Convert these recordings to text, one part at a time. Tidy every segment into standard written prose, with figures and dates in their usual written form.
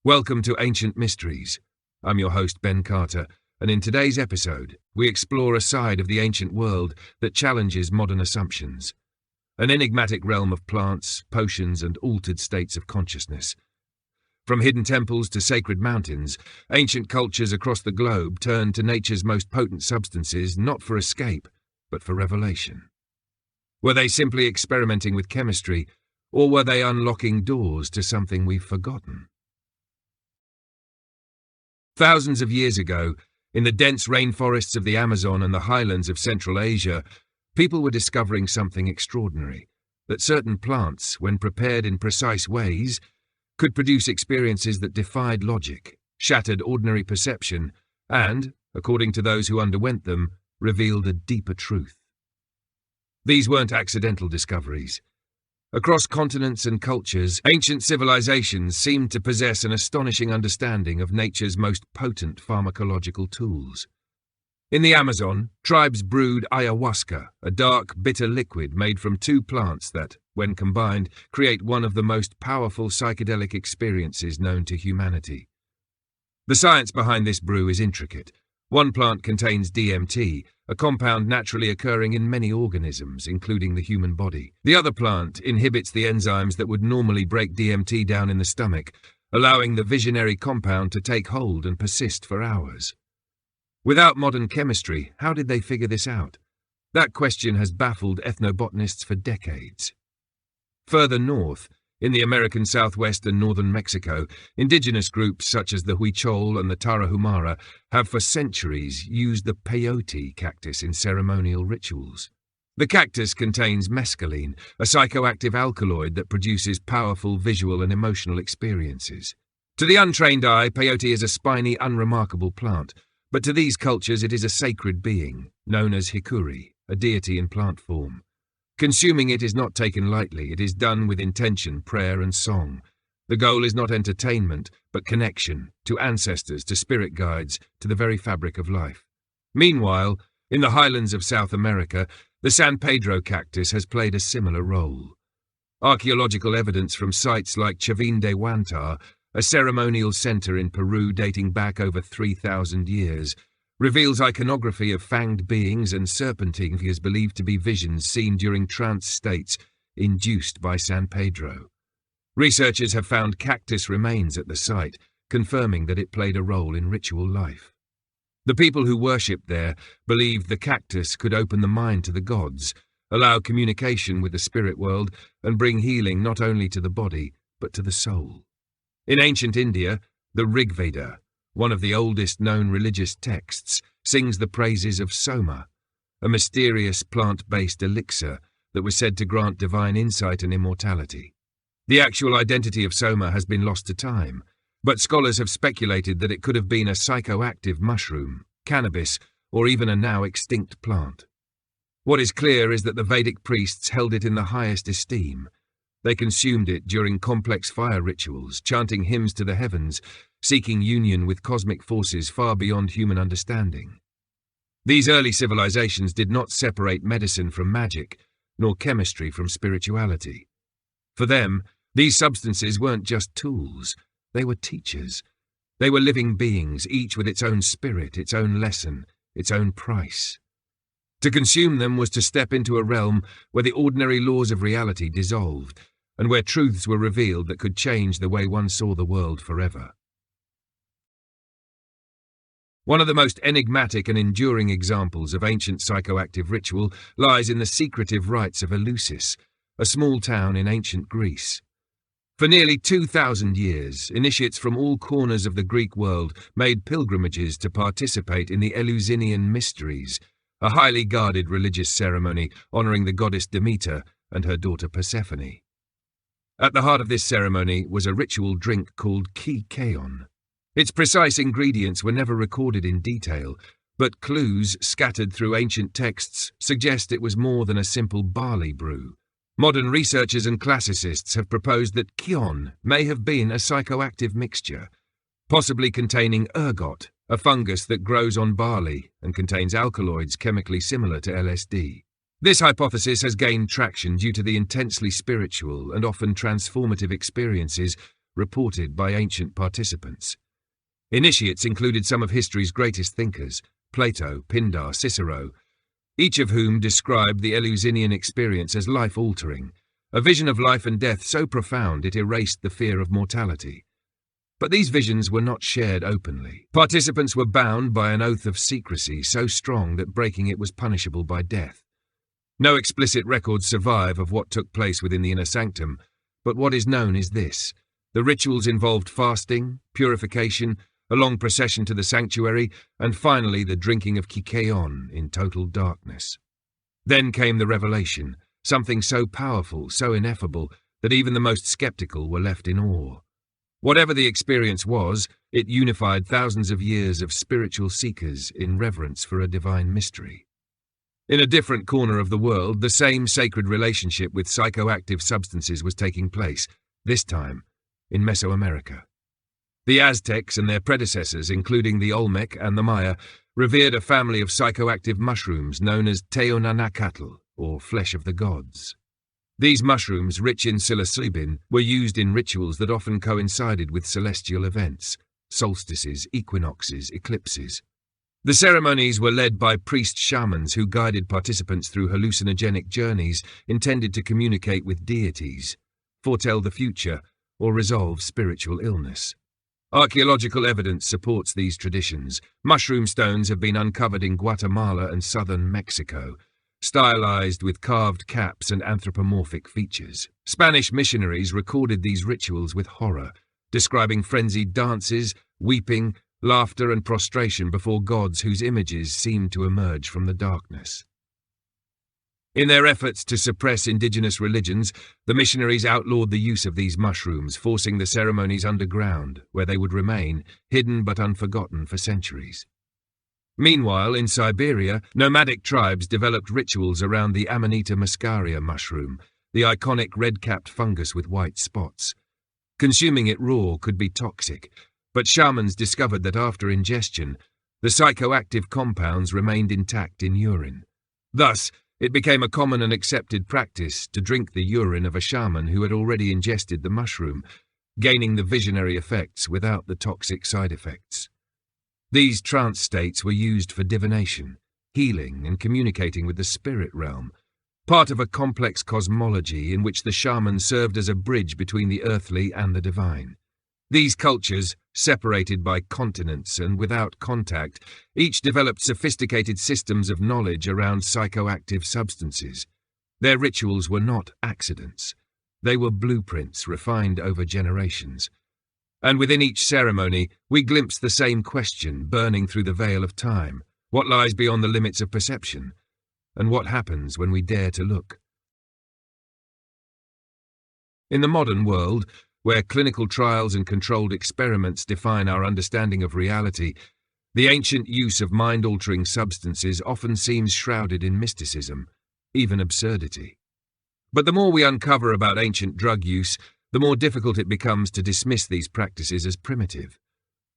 Welcome to Ancient Mysteries. I'm your host, Ben Carter, and in today's episode, we explore a side of the ancient world that challenges modern assumptions. An enigmatic realm of plants, potions, and altered states of consciousness. From hidden temples to sacred mountains, ancient cultures across the globe turned to nature's most potent substances not for escape, but for revelation. Were they simply experimenting with chemistry, or were they unlocking doors to something we've forgotten? Thousands of years ago, in the dense rainforests of the Amazon and the highlands of Central Asia, people were discovering something extraordinary, that certain plants, when prepared in precise ways, could produce experiences that defied logic, shattered ordinary perception, and, according to those who underwent them, revealed a deeper truth. These weren't accidental discoveries. Across continents and cultures, ancient civilizations seemed to possess an astonishing understanding of nature's most potent pharmacological tools. In the Amazon, tribes brewed ayahuasca, a dark, bitter liquid made from two plants that, when combined, create one of the most powerful psychedelic experiences known to humanity. The science behind this brew is intricate. One plant contains DMT, a compound naturally occurring in many organisms, including the human body. The other plant inhibits the enzymes that would normally break DMT down in the stomach, allowing the visionary compound to take hold and persist for hours. Without modern chemistry, how did they figure this out? That question has baffled ethnobotanists for decades. Further north, in the American Southwest and northern Mexico, indigenous groups such as the Huichol and the Tarahumara have for centuries used the peyote cactus in ceremonial rituals. The cactus contains mescaline, a psychoactive alkaloid that produces powerful visual and emotional experiences. To the untrained eye, peyote is a spiny, unremarkable plant, but to these cultures it is a sacred being, known as hikuri, a deity in plant form. Consuming it is not taken lightly. It is done with intention, prayer, and song. The goal is not entertainment, but connection, to ancestors, to spirit guides, to the very fabric of life. Meanwhile, in the highlands of South America, the San Pedro cactus has played a similar role. Archaeological evidence from sites like Chavin de Huantar, a ceremonial center in Peru dating back over 3,000 years, reveals iconography of fanged beings and serpentine figures believed to be visions seen during trance states induced by San Pedro. Researchers have found cactus remains at the site, confirming that it played a role in ritual life. The people who worshipped there believed the cactus could open the mind to the gods, allow communication with the spirit world, and bring healing not only to the body, but to the soul. In ancient India, the Rig Veda, one of the oldest known religious texts, sings the praises of soma, a mysterious plant-based elixir that was said to grant divine insight and immortality. The actual identity of soma has been lost to time, but scholars have speculated that it could have been a psychoactive mushroom, cannabis, or even a now extinct plant. What is clear is that the Vedic priests held it in the highest esteem. They consumed it during complex fire rituals, chanting hymns to the heavens, seeking union with cosmic forces far beyond human understanding. These early civilizations did not separate medicine from magic, nor chemistry from spirituality. For them, these substances weren't just tools, they were teachers. They were living beings, each with its own spirit, its own lesson, its own price. To consume them was to step into a realm where the ordinary laws of reality dissolved, and where truths were revealed that could change the way one saw the world forever. One of the most enigmatic and enduring examples of ancient psychoactive ritual lies in the secretive rites of Eleusis, a small town in ancient Greece. For nearly 2,000 years, initiates from all corners of the Greek world made pilgrimages to participate in the Eleusinian Mysteries, a highly guarded religious ceremony honouring the goddess Demeter and her daughter Persephone. At the heart of this ceremony was a ritual drink called kykeon. Its precise ingredients were never recorded in detail, but clues scattered through ancient texts suggest it was more than a simple barley brew. Modern researchers and classicists have proposed that kion may have been a psychoactive mixture, possibly containing ergot, a fungus that grows on barley and contains alkaloids chemically similar to LSD. This hypothesis has gained traction due to the intensely spiritual and often transformative experiences reported by ancient participants. Initiates included some of history's greatest thinkers, Plato, Pindar, Cicero, each of whom described the Eleusinian experience as life-altering, a vision of life and death so profound it erased the fear of mortality. But these visions were not shared openly. Participants were bound by an oath of secrecy so strong that breaking it was punishable by death. No explicit records survive of what took place within the inner sanctum, but what is known is this: the rituals involved fasting, purification, a long procession to the sanctuary, and finally the drinking of kikeon in total darkness. Then came the revelation, something so powerful, so ineffable, that even the most skeptical were left in awe. Whatever the experience was, it unified thousands of years of spiritual seekers in reverence for a divine mystery. In a different corner of the world, the same sacred relationship with psychoactive substances was taking place, this time in Mesoamerica. The Aztecs and their predecessors, including the Olmec and the Maya, revered a family of psychoactive mushrooms known as teonanacatl, or flesh of the gods. These mushrooms, rich in psilocybin, were used in rituals that often coincided with celestial events, solstices, equinoxes, eclipses. The ceremonies were led by priest-shamans who guided participants through hallucinogenic journeys intended to communicate with deities, foretell the future, or resolve spiritual illness. Archaeological evidence supports these traditions. Mushroom stones have been uncovered in Guatemala and southern Mexico, stylized with carved caps and anthropomorphic features. Spanish missionaries recorded these rituals with horror, describing frenzied dances, weeping, laughter and prostration before gods whose images seemed to emerge from the darkness. In their efforts to suppress indigenous religions, the missionaries outlawed the use of these mushrooms, forcing the ceremonies underground, where they would remain, hidden but unforgotten for centuries. Meanwhile, in Siberia, nomadic tribes developed rituals around the Amanita muscaria mushroom, the iconic red-capped fungus with white spots. Consuming it raw could be toxic, but shamans discovered that after ingestion, the psychoactive compounds remained intact in urine. Thus, it became a common and accepted practice to drink the urine of a shaman who had already ingested the mushroom, gaining the visionary effects without the toxic side effects. These trance states were used for divination, healing, and communicating with the spirit realm, part of a complex cosmology in which the shaman served as a bridge between the earthly and the divine. These cultures, separated by continents and without contact, each developed sophisticated systems of knowledge around psychoactive substances. Their rituals were not accidents. They were blueprints refined over generations. And within each ceremony, we glimpse the same question burning through the veil of time: what lies beyond the limits of perception? And what happens when we dare to look? In the modern world, where clinical trials and controlled experiments define our understanding of reality, the ancient use of mind-altering substances often seems shrouded in mysticism, even absurdity. But the more we uncover about ancient drug use, the more difficult it becomes to dismiss these practices as primitive.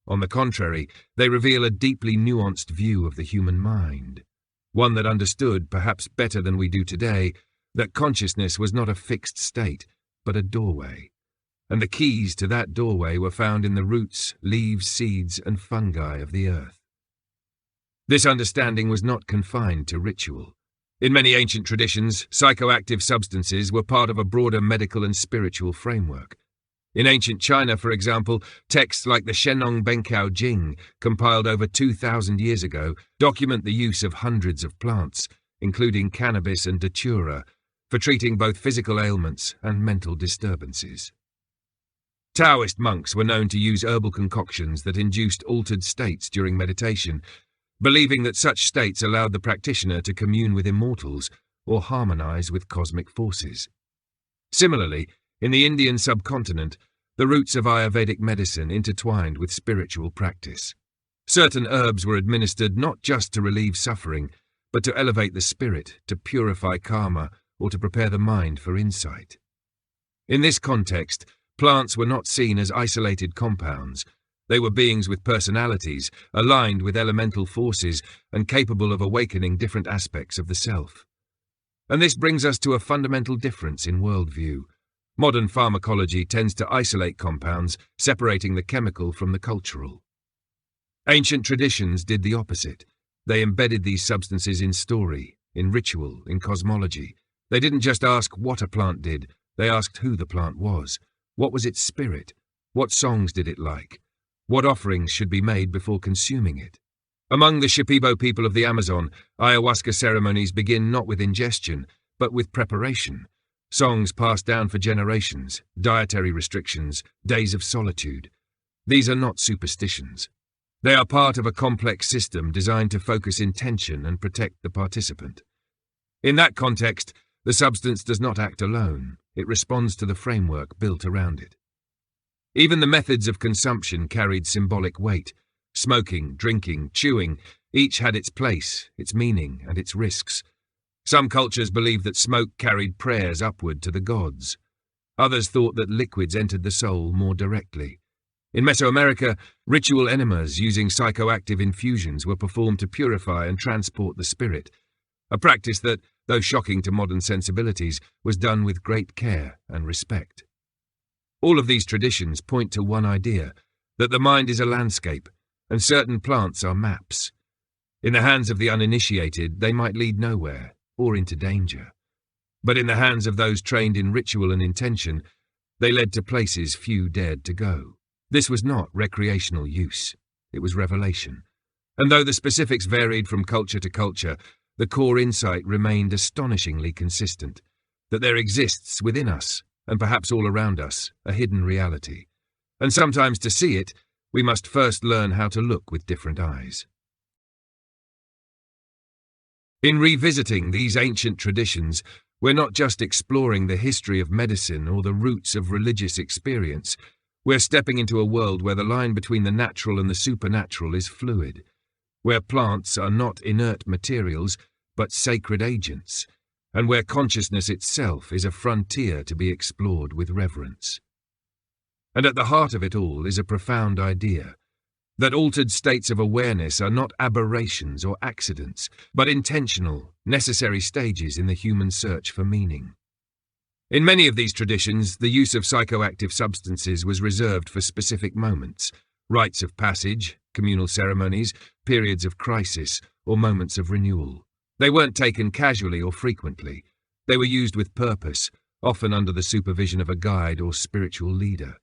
On the contrary, they reveal a deeply nuanced view of the human mind, one that understood, perhaps better than we do today, that consciousness was not a fixed state, but a doorway. And the keys to that doorway were found in the roots, leaves, seeds, and fungi of the earth. This understanding was not confined to ritual. In many ancient traditions, psychoactive substances were part of a broader medical and spiritual framework. In ancient China, for example, texts like the Shenong Benkao Jing, compiled over 2,000 years ago, document the use of hundreds of plants, including cannabis and datura, for treating both physical ailments and mental disturbances. Taoist monks were known to use herbal concoctions that induced altered states during meditation, believing that such states allowed the practitioner to commune with immortals or harmonize with cosmic forces. Similarly, in the Indian subcontinent, the roots of Ayurvedic medicine intertwined with spiritual practice. Certain herbs were administered not just to relieve suffering, but to elevate the spirit, to purify karma, or to prepare the mind for insight. In this context, plants were not seen as isolated compounds. They were beings with personalities, aligned with elemental forces, and capable of awakening different aspects of the self. And this brings us to a fundamental difference in worldview. Modern pharmacology tends to isolate compounds, separating the chemical from the cultural. Ancient traditions did the opposite. They embedded these substances in story, in ritual, in cosmology. They didn't just ask what a plant did, they asked who the plant was. What was its spirit? What songs did it like? What offerings should be made before consuming it? Among the Shipibo people of the Amazon, ayahuasca ceremonies begin not with ingestion, but with preparation. Songs passed down for generations, dietary restrictions, days of solitude. These are not superstitions. They are part of a complex system designed to focus intention and protect the participant. In that context, the substance does not act alone. It responds to the framework built around it. Even the methods of consumption carried symbolic weight. Smoking, drinking, chewing, each had its place, its meaning, and its risks. Some cultures believed that smoke carried prayers upward to the gods. Others thought that liquids entered the soul more directly. In Mesoamerica, ritual enemas using psychoactive infusions were performed to purify and transport the spirit, a practice that, though shocking to modern sensibilities, was done with great care and respect. All of these traditions point to one idea, that the mind is a landscape, and certain plants are maps. In the hands of the uninitiated, they might lead nowhere, or into danger. But in the hands of those trained in ritual and intention, they led to places few dared to go. This was not recreational use, it was revelation. And though the specifics varied from culture to culture, the core insight remained astonishingly consistent, that there exists within us, and perhaps all around us, a hidden reality. And sometimes to see it, we must first learn how to look with different eyes. In revisiting these ancient traditions, we're not just exploring the history of medicine or the roots of religious experience. We're stepping into a world where the line between the natural and the supernatural is fluid, where plants are not inert materials, but sacred agents, and where consciousness itself is a frontier to be explored with reverence. And at the heart of it all is a profound idea, that altered states of awareness are not aberrations or accidents, but intentional, necessary stages in the human search for meaning. In many of these traditions, the use of psychoactive substances was reserved for specific moments, rites of passage, communal ceremonies, periods of crisis, or moments of renewal. They weren't taken casually or frequently. They were used with purpose, often under the supervision of a guide or spiritual leader.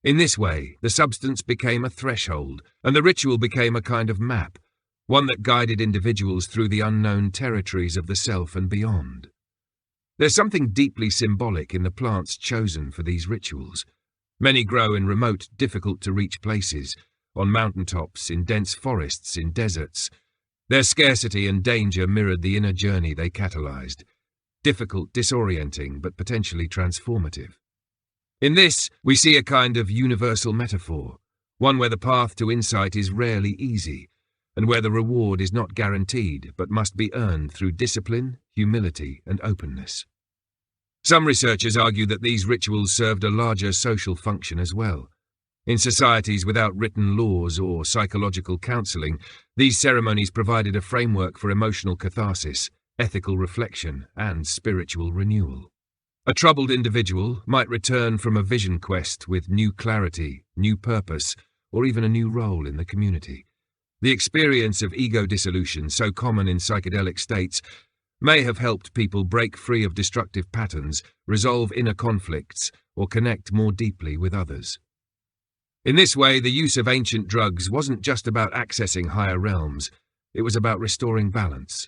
In this way, the substance became a threshold, and the ritual became a kind of map, one that guided individuals through the unknown territories of the self and beyond. There's something deeply symbolic in the plants chosen for these rituals. Many grow in remote, difficult-to-reach places, on mountaintops, in dense forests, in deserts. Their scarcity and danger mirrored the inner journey they catalyzed. Difficult, disorienting, but potentially transformative. In this, we see a kind of universal metaphor, one where the path to insight is rarely easy, and where the reward is not guaranteed but must be earned through discipline, humility, and openness. Some researchers argue that these rituals served a larger social function as well. In societies without written laws or psychological counseling, these ceremonies provided a framework for emotional catharsis, ethical reflection, and spiritual renewal. A troubled individual might return from a vision quest with new clarity, new purpose, or even a new role in the community. The experience of ego dissolution, so common in psychedelic states, may have helped people break free of destructive patterns, resolve inner conflicts, or connect more deeply with others. In this way, the use of ancient drugs wasn't just about accessing higher realms, it was about restoring balance.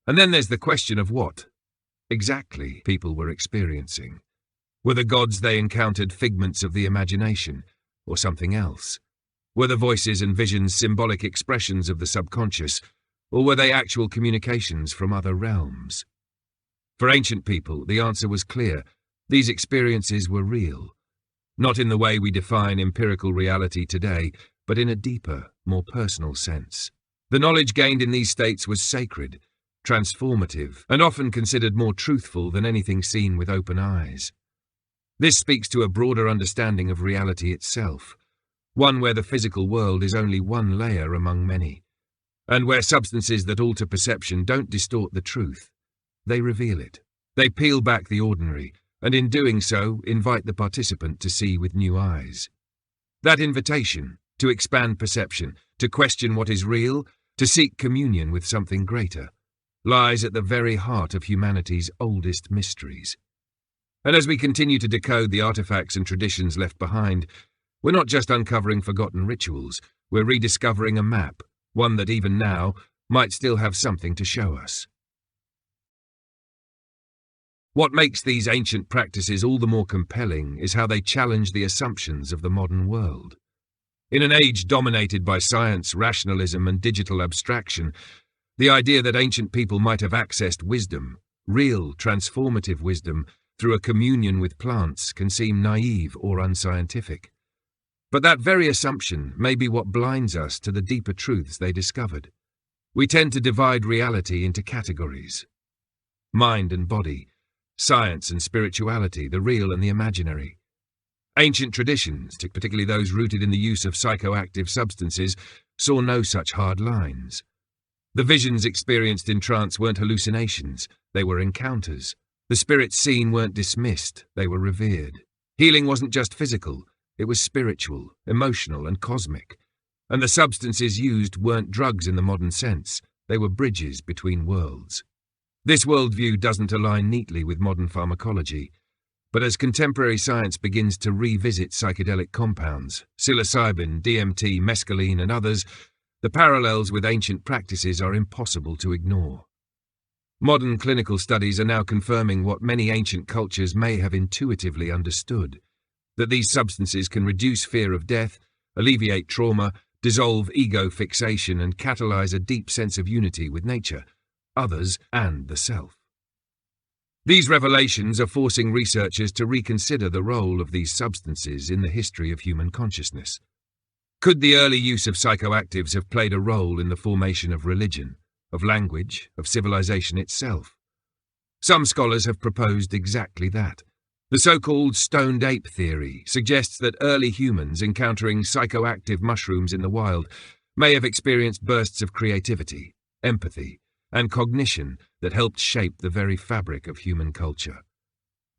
And then there's the question of what exactly people were experiencing. Were the gods they encountered figments of the imagination, or something else? Were the voices and visions symbolic expressions of the subconscious, or were they actual communications from other realms? For ancient people, the answer was clear. These experiences were real. Not in the way we define empirical reality today, but in a deeper, more personal sense. The knowledge gained in these states was sacred, transformative, and often considered more truthful than anything seen with open eyes. This speaks to a broader understanding of reality itself, one where the physical world is only one layer among many, and where substances that alter perception don't distort the truth. They reveal it. They peel back the ordinary, and in doing so, invite the participant to see with new eyes. That invitation, to expand perception, to question what is real, to seek communion with something greater, lies at the very heart of humanity's oldest mysteries. And as we continue to decode the artifacts and traditions left behind, we're not just uncovering forgotten rituals, we're rediscovering a map, one that even now might still have something to show us. What makes these ancient practices all the more compelling is how they challenge the assumptions of the modern world. In an age dominated by science, rationalism, and digital abstraction, the idea that ancient people might have accessed wisdom, real transformative wisdom, through a communion with plants can seem naive or unscientific. But that very assumption may be what blinds us to the deeper truths they discovered. We tend to divide reality into categories: mind and body, science and spirituality, the real and the imaginary. Ancient traditions, particularly those rooted in the use of psychoactive substances, saw no such hard lines. The visions experienced in trance weren't hallucinations, they were encounters. The spirits seen weren't dismissed, they were revered. Healing wasn't just physical, it was spiritual, emotional, and cosmic. And the substances used weren't drugs in the modern sense, they were bridges between worlds. This worldview doesn't align neatly with modern pharmacology, but as contemporary science begins to revisit psychedelic compounds, psilocybin, DMT, mescaline, and others, the parallels with ancient practices are impossible to ignore. Modern clinical studies are now confirming what many ancient cultures may have intuitively understood, that these substances can reduce fear of death, alleviate trauma, dissolve ego fixation, and catalyze a deep sense of unity with nature, others, and the self. These revelations are forcing researchers to reconsider the role of these substances in the history of human consciousness. Could the early use of psychoactives have played a role in the formation of religion, of language, of civilization itself? Some scholars have proposed exactly that. The so-called stoned ape theory suggests that early humans encountering psychoactive mushrooms in the wild may have experienced bursts of creativity, empathy, and cognition that helped shape the very fabric of human culture.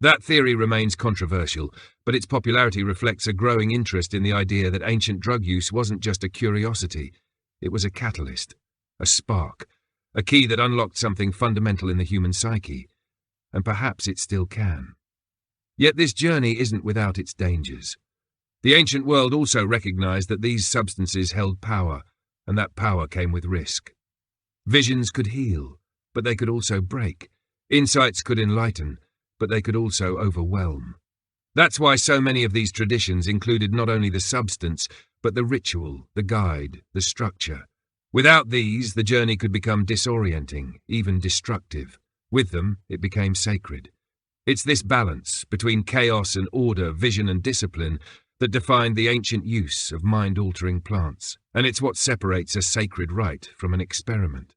That theory remains controversial, but its popularity reflects a growing interest in the idea that ancient drug use wasn't just a curiosity, it was a catalyst, a spark, a key that unlocked something fundamental in the human psyche, and perhaps it still can. Yet this journey isn't without its dangers. The ancient world also recognized that these substances held power, and that power came with risk. Visions could heal, but they could also break. Insights could enlighten, but they could also overwhelm. That's why so many of these traditions included not only the substance, but the ritual, the guide, the structure. Without these, the journey could become disorienting, even destructive. With them, it became sacred. It's this balance between chaos and order, vision and discipline that defined the ancient use of mind-altering plants, and it's what separates a sacred rite from an experiment.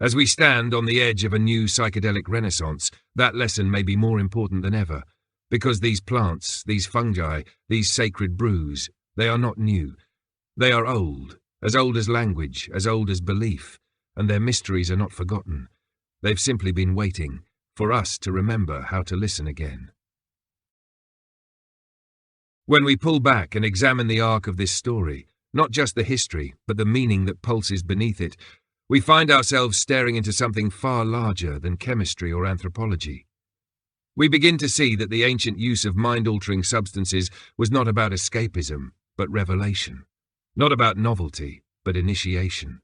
As we stand on the edge of a new psychedelic renaissance, that lesson may be more important than ever, because these plants, these fungi, these sacred brews, they are not new. They are old as language, as old as belief, and their mysteries are not forgotten. They've simply been waiting for us to remember how to listen again. When we pull back and examine the arc of this story, not just the history, but the meaning that pulses beneath it, we find ourselves staring into something far larger than chemistry or anthropology. We begin to see that the ancient use of mind-altering substances was not about escapism, but revelation. Not about novelty, but initiation.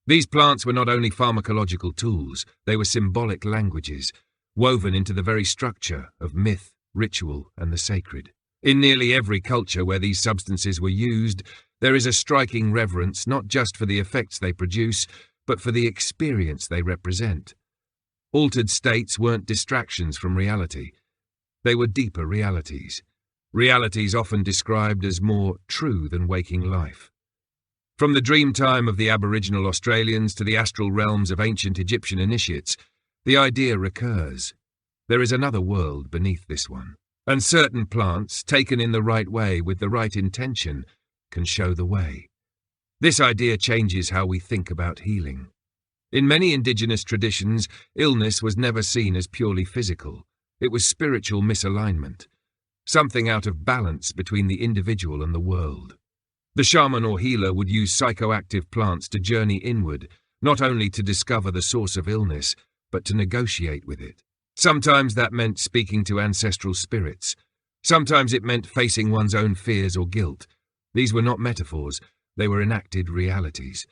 These plants were not only pharmacological tools, they were symbolic languages, woven into the very structure of myth, ritual, and the sacred. In nearly every culture where these substances were used, there is a striking reverence not just for the effects they produce, but for the experience they represent. Altered states weren't distractions from reality. They were deeper realities. Realities often described as more true than waking life. From the dream time of the Aboriginal Australians to the astral realms of ancient Egyptian initiates, the idea recurs. There is another world beneath this one, and certain plants, taken in the right way with the right intention, can show the way. This idea changes how we think about healing. In many indigenous traditions, illness was never seen as purely physical. It was spiritual misalignment, something out of balance between the individual and the world. The shaman or healer would use psychoactive plants to journey inward, not only to discover the source of illness, but to negotiate with it. Sometimes that meant speaking to ancestral spirits. Sometimes it meant facing one's own fears or guilt. These were not metaphors, they were enacted realities.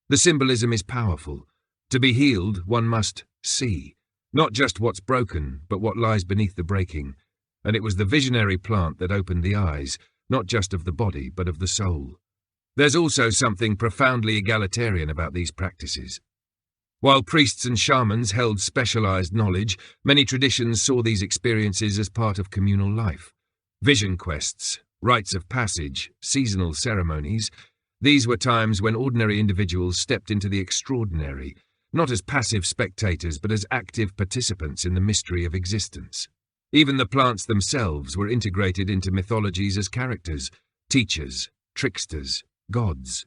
The symbolism is powerful. To be healed, one must see, not just what's broken, but what lies beneath the breaking. And it was the visionary plant that opened the eyes, not just of the body, but of the soul. There's also something profoundly egalitarian about these practices. While priests and shamans held specialized knowledge, many traditions saw these experiences as part of communal life. Vision quests, rites of passage, seasonal ceremonies, these were times when ordinary individuals stepped into the extraordinary, not as passive spectators but as active participants in the mystery of existence. Even the plants themselves were integrated into mythologies as characters, teachers, tricksters, gods.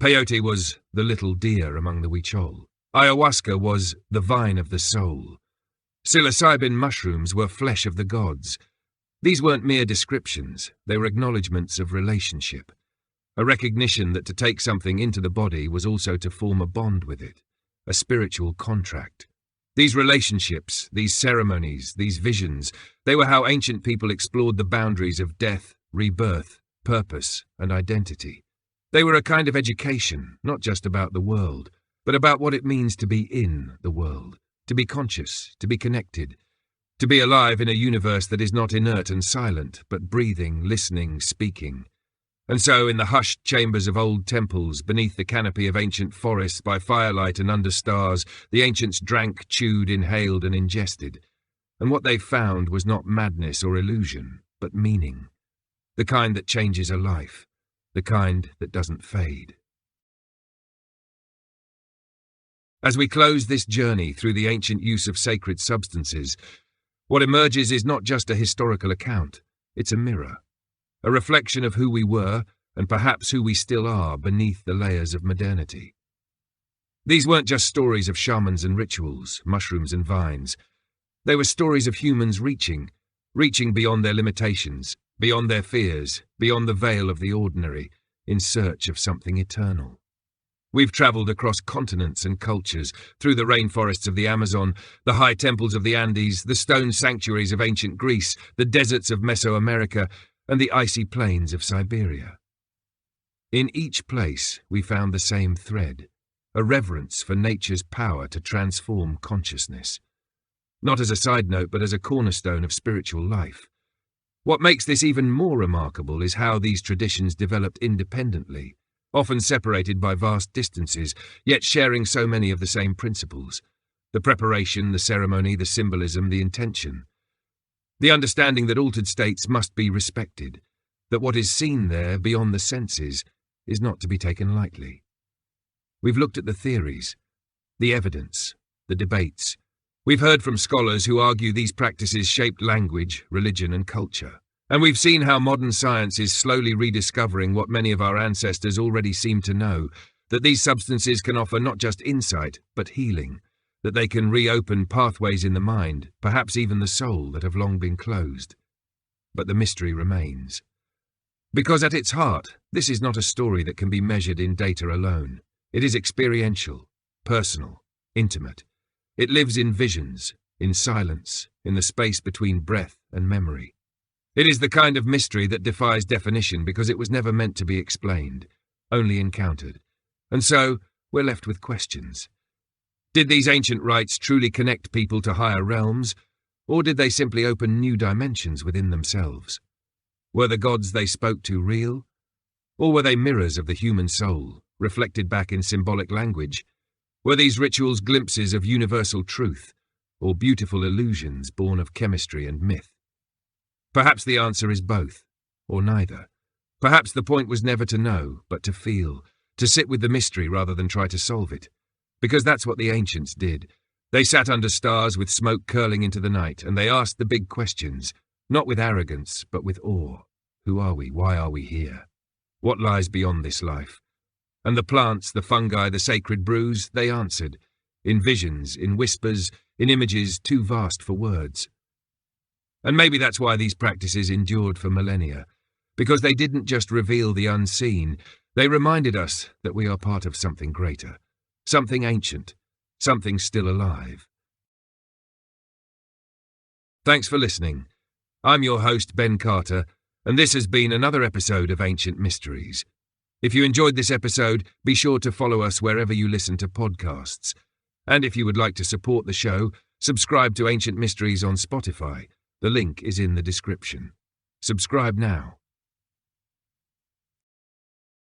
Peyote was the little deer among the huichol. Ayahuasca was the vine of the soul. Psilocybin mushrooms were flesh of the gods. These weren't mere descriptions, they were acknowledgements of relationship. A recognition that to take something into the body was also to form a bond with it, a spiritual contract. These relationships, these ceremonies, these visions, they were how ancient people explored the boundaries of death, rebirth, purpose, and identity. They were a kind of education, not just about the world, but about what it means to be in the world, to be conscious, to be connected, to be alive in a universe that is not inert and silent, but breathing, listening, speaking. And so, in the hushed chambers of old temples, beneath the canopy of ancient forests, by firelight and under stars, the ancients drank, chewed, inhaled, and ingested. And what they found was not madness or illusion, but meaning. The kind that changes a life, the kind that doesn't fade. As we close this journey through the ancient use of sacred substances, what emerges is not just a historical account, it's a mirror. A reflection of who we were, and perhaps who we still are, beneath the layers of modernity. These weren't just stories of shamans and rituals, mushrooms and vines. They were stories of humans reaching beyond their limitations, beyond their fears, beyond the veil of the ordinary, in search of something eternal. We've travelled across continents and cultures, through the rainforests of the Amazon, the high temples of the Andes, the stone sanctuaries of ancient Greece, the deserts of Mesoamerica, and the icy plains of Siberia. In each place we found the same thread, a reverence for nature's power to transform consciousness. Not as a side note, but as a cornerstone of spiritual life. What makes this even more remarkable is how these traditions developed independently, often separated by vast distances, yet sharing so many of the same principles. The preparation, the ceremony, the symbolism, the intention. The understanding that altered states must be respected, that what is seen there beyond the senses is not to be taken lightly. We've looked at the theories, the evidence, the debates. We've heard from scholars who argue these practices shaped language, religion, and culture. And we've seen how modern science is slowly rediscovering what many of our ancestors already seemed to know, that these substances can offer not just insight, but healing, that they can reopen pathways in the mind, perhaps even the soul, that have long been closed. But the mystery remains. Because at its heart, this is not a story that can be measured in data alone. It is experiential, personal, intimate. It lives in visions, in silence, in the space between breath and memory. It is the kind of mystery that defies definition because it was never meant to be explained, only encountered. And so, we're left with questions. Did these ancient rites truly connect people to higher realms, or did they simply open new dimensions within themselves? Were the gods they spoke to real? Or were they mirrors of the human soul, reflected back in symbolic language? Were these rituals glimpses of universal truth, or beautiful illusions born of chemistry and myth? Perhaps the answer is both, or neither. Perhaps the point was never to know, but to feel, to sit with the mystery rather than try to solve it. Because that's what the ancients did. They sat under stars with smoke curling into the night, and they asked the big questions, not with arrogance, but with awe. Who are we? Why are we here? What lies beyond this life? And the plants, the fungi, the sacred brews, they answered, in visions, in whispers, in images too vast for words. And maybe that's why these practices endured for millennia, because they didn't just reveal the unseen, they reminded us that we are part of something greater, something ancient, something still alive. Thanks for listening. I'm your host, Ben Carter, and this has been another episode of Ancient Mysteries. If you enjoyed this episode, be sure to follow us wherever you listen to podcasts. And if you would like to support the show, subscribe to Ancient Mysteries on Spotify. The link is in the description. Subscribe now.